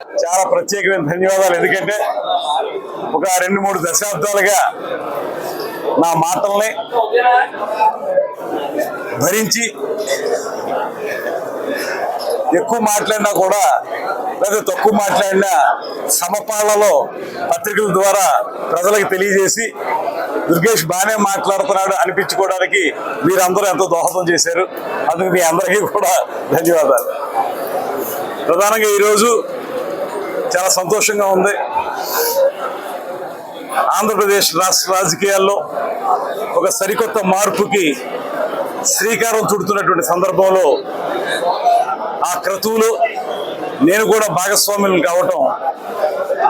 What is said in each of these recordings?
చాలా ప్రత్యేకమైన ధన్యవాదాలు. ఎందుకంటే ఒక 2-3 దశాబ్దాలుగా నా మాటల్ని భరించి ఎక్కువ మాట్లాడినా కూడా లేదా తక్కువ మాట్లాడినా సమపాళ్లలో పత్రికల ద్వారా ప్రజలకు తెలియజేసి దుర్గేష్ బాగానే మాట్లాడుతున్నాడు అనిపించుకోవడానికి మీరందరూ ఎంతో దోహదం చేశారు. అందుకు మీ అందరికీ కూడా ధన్యవాదాలు. ప్రధానంగా ఈరోజు చాలా సంతోషంగా ఉంది. ఆంధ్రప్రదేశ్ రాష్ట్ర రాజకీయాల్లో ఒక సరికొత్త మార్పుకి శ్రీకారం చుడుతున్నటువంటి సందర్భంలో ఆ క్రతువులో నేను కూడా భాగస్వామ్యం కావటం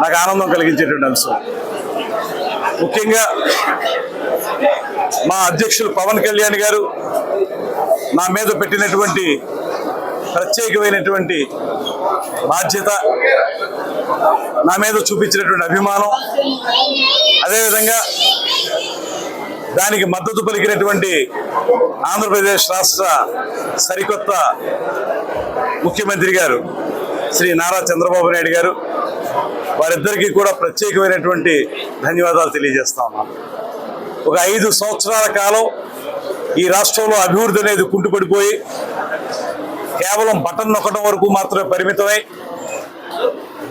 నాకు ఆనందం కలిగించేటువంటి అంశం. ముఖ్యంగా మా అధ్యక్షులు పవన్ కళ్యాణ్ గారు నా మీద పెట్టినటువంటి ప్రత్యేకమైనటువంటి బాధ్యత, నా మీద చూపించినటువంటి అభిమానం, అదేవిధంగా దానికి మద్దతు పలికినటువంటి ఆంధ్రప్రదేశ్ రాష్ట్ర సరికొత్త ముఖ్యమంత్రి గారు శ్రీ నారా చంద్రబాబు నాయుడు గారు, వారిద్దరికీ కూడా ప్రత్యేకమైనటువంటి ధన్యవాదాలు తెలియజేస్తా ఉన్నాను. ఒక 5 సంవత్సరాల కాలం ఈ రాష్ట్రంలో అభివృద్ధి అనేది కుంటుపడిపోయి కేవలం బటన్ నొక్కడం వరకు మాత్రమే పరిమితమై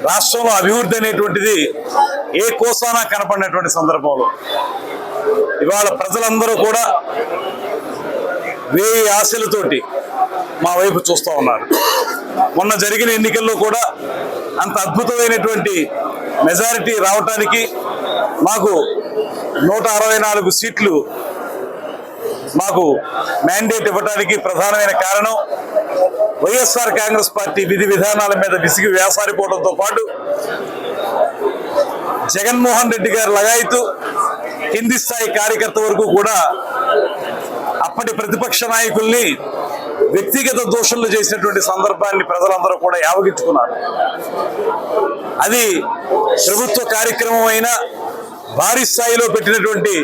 రాష్ట్రంలో అభివృద్ధి అనేటువంటిది ఏ కోసానా కనపడినటువంటి సందర్భంలో ఇవాళ ప్రజలందరూ కూడా 1000 ఆశలతోటి మా వైపు చూస్తూ ఉన్నారు. మొన్న జరిగిన ఎన్నికల్లో కూడా అంత అద్భుతమైనటువంటి మెజారిటీ రావటానికి మాకు 164 సీట్లు మాకు మ్యాండేట్ ఇవ్వడానికి ప్రధానమైన కారణం వైఎస్ఆర్ కాంగ్రెస్ పార్టీ విధి విధానాల మీద విసిగి వేసారిపోవడంతో పాటు జగన్మోహన్ రెడ్డి గారు లగాయతూ కింది స్థాయి కార్యకర్త వరకు కూడా అప్పటి ప్రతిపక్ష నాయకుల్ని వ్యక్తిగత దోషులు చేసినటువంటి సందర్భాన్ని ప్రజలందరూ కూడా యావగించుకున్నారు. అది ప్రభుత్వ కార్యక్రమం అయినా, భారీ స్థాయిలో పెట్టినటువంటి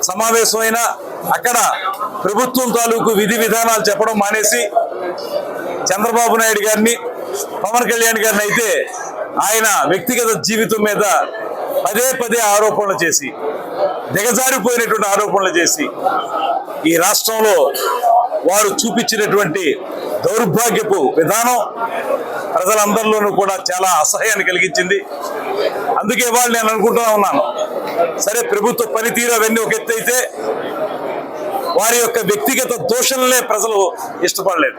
సమావేశం అయినా అక్కడ ప్రభుత్వం తాలూకు విధి విధానాలు చెప్పడం మానేసి చంద్రబాబు నాయుడు గారిని, పవన్ కళ్యాణ్ గారిని అయితే ఆయన వ్యక్తిగత జీవితం మీద పదే ఆరోపణలు చేసి, దిగజారిపోయినటువంటి ఆరోపణలు చేసి ఈ రాష్ట్రంలో వారు చూపించినటువంటి దౌర్భాగ్యపు విధానం ప్రజలందరిలోనూ కూడా చాలా అసహ్యాన్ని కలిగించింది. అందుకే వాళ్ళు నేను అనుకుంటూ ఉన్నాను, సరే ప్రభుత్వ పనితీరు అవన్నీ ఒక ఎత్తు అయితే వారి యొక్క వ్యక్తిగత దోషణలే ప్రజలు ఇష్టపడలేదు.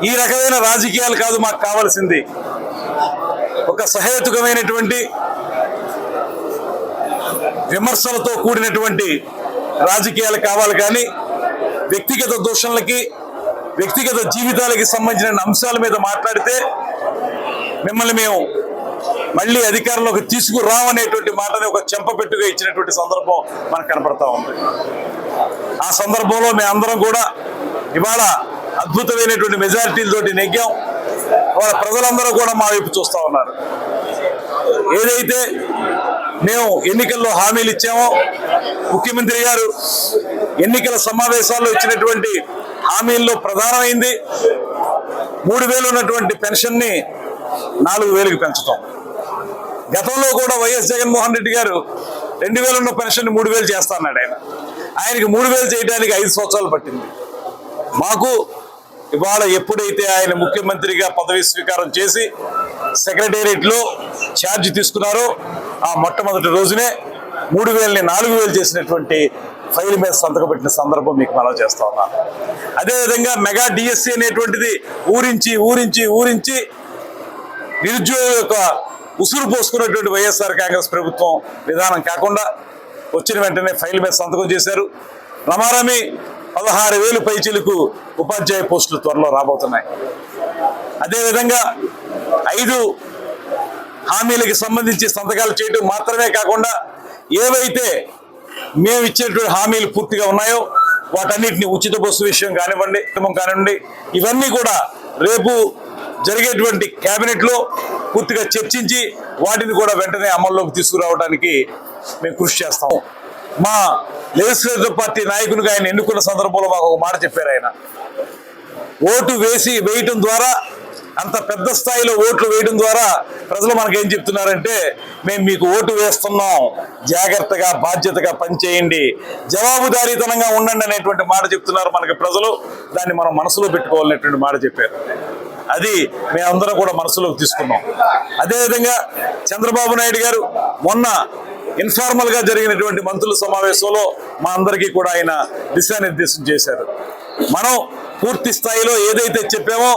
ఈ రకమైన రాజకీయాలు కాదు మాకు కావాల్సింది. ఒక సహేతుకమైనటువంటి విమర్శలతో కూడినటువంటి రాజకీయాలు కావాలి. కానీ వ్యక్తిగత దోషణలకి, వ్యక్తిగత జీవితాలకి సంబంధించిన అంశాల మీద మాట్లాడితే మిమ్మల్ని మేము మళ్ళీ అధికారంలోకి తీసుకురామనేటువంటి మాటని ఒక చెంపపెట్టుగా ఇచ్చినటువంటి సందర్భం మనకు కనపడతా ఉంది. ఆ సందర్భంలో మేమందరం కూడా ఇవాళ అద్భుతమైనటువంటి మెజారిటీలతోటి నెగ్గాం. వాళ్ళ ప్రజలందరూ కూడా మా వైపు చూస్తూ ఉన్నారు. ఏదైతే మేము ఎన్నికల్లో హామీలు ఇచ్చామో, ముఖ్యమంత్రి గారు ఎన్నికల సమావేశాల్లో ఇచ్చినటువంటి హామీల్లో ప్రధానమైంది 3000 ఉన్నటువంటి పెన్షన్ని 4000కి పెంచడం. గతంలో కూడా వైఎస్ జగన్మోహన్ రెడ్డి గారు 2000 ఉన్న పెన్షన్ 3000 చేస్తా అన్నాడు. ఆయనకి 3000 చేయడానికి 5 సంవత్సరాలు పట్టింది. మాకు ఇవాళ ఎప్పుడైతే ఆయన ముఖ్యమంత్రిగా పదవి స్వీకారం చేసి సెక్రటేరియట్లో ఛార్జ్ తీసుకున్నారో ఆ మొట్టమొదటి రోజునే 3000ని 4000 చేసినటువంటి ఫైల్ మీద సంతకం పెట్టిన సందర్భం మీకు మనం చేస్తా ఉన్నాను. అదేవిధంగా మెగా డిఎస్సి అనేటువంటిది ఊరించి నిరుద్యోగ యొక్క ఉసురు పోసుకున్నటువంటి వైఎస్ఆర్ కాంగ్రెస్ ప్రభుత్వం విధానం కాకుండా వచ్చిన వెంటనే ఫైల్ మీద సంతకం చేశారు. రమారమి 16,000 పైచీలకు ఉపాధ్యాయ పోస్టులు త్వరలో రాబోతున్నాయి. అదేవిధంగా 5 హామీలకి సంబంధించి సంతకాలు చేయడం మాత్రమే కాకుండా ఏవైతే మేము ఇచ్చేటువంటి హామీలు పూర్తిగా ఉన్నాయో వాటన్నిటిని ఉచిత బస్సు విషయం కానివ్వండి ఇవన్నీ కూడా రేపు జరిగేటువంటి కేబినెట్లో పూర్తిగా చర్చించి వాటిని కూడా వెంటనే అమల్లోకి తీసుకురావడానికి మేము కృషి చేస్తాము. మా లెజిస్లేటివ్ పార్టీ నాయకునిగా ఆయన ఎన్నుకున్న సందర్భంలో మాకు ఒక మాట చెప్పారు. ఆయన ఓటు వేయటం ద్వారా అంత పెద్ద స్థాయిలో ఓట్లు వేయడం ద్వారా ప్రజలు మనకేం చెప్తున్నారంటే, మేము మీకు ఓటు వేస్తున్నాం, జాగ్రత్తగా బాధ్యతగా పనిచేయండి, జవాబుదారీతనంగా ఉండండి అనేటువంటి మాట చెప్తున్నారు మనకి ప్రజలు. దాన్ని మనం మనసులో పెట్టుకోవాలనేటువంటి మాట చెప్పారు. అది మేమందరం కూడా మనసులోకి తీసుకున్నాం. అదేవిధంగా చంద్రబాబు నాయుడు గారు మొన్న ఇన్ఫార్మల్ గా జరిగినటువంటి మంత్రుల సమావేశంలో మా అందరికీ కూడా ఆయన దిశానిర్దేశం చేశారు. మనం పూర్తి స్థాయిలో ఏదైతే చెప్పామో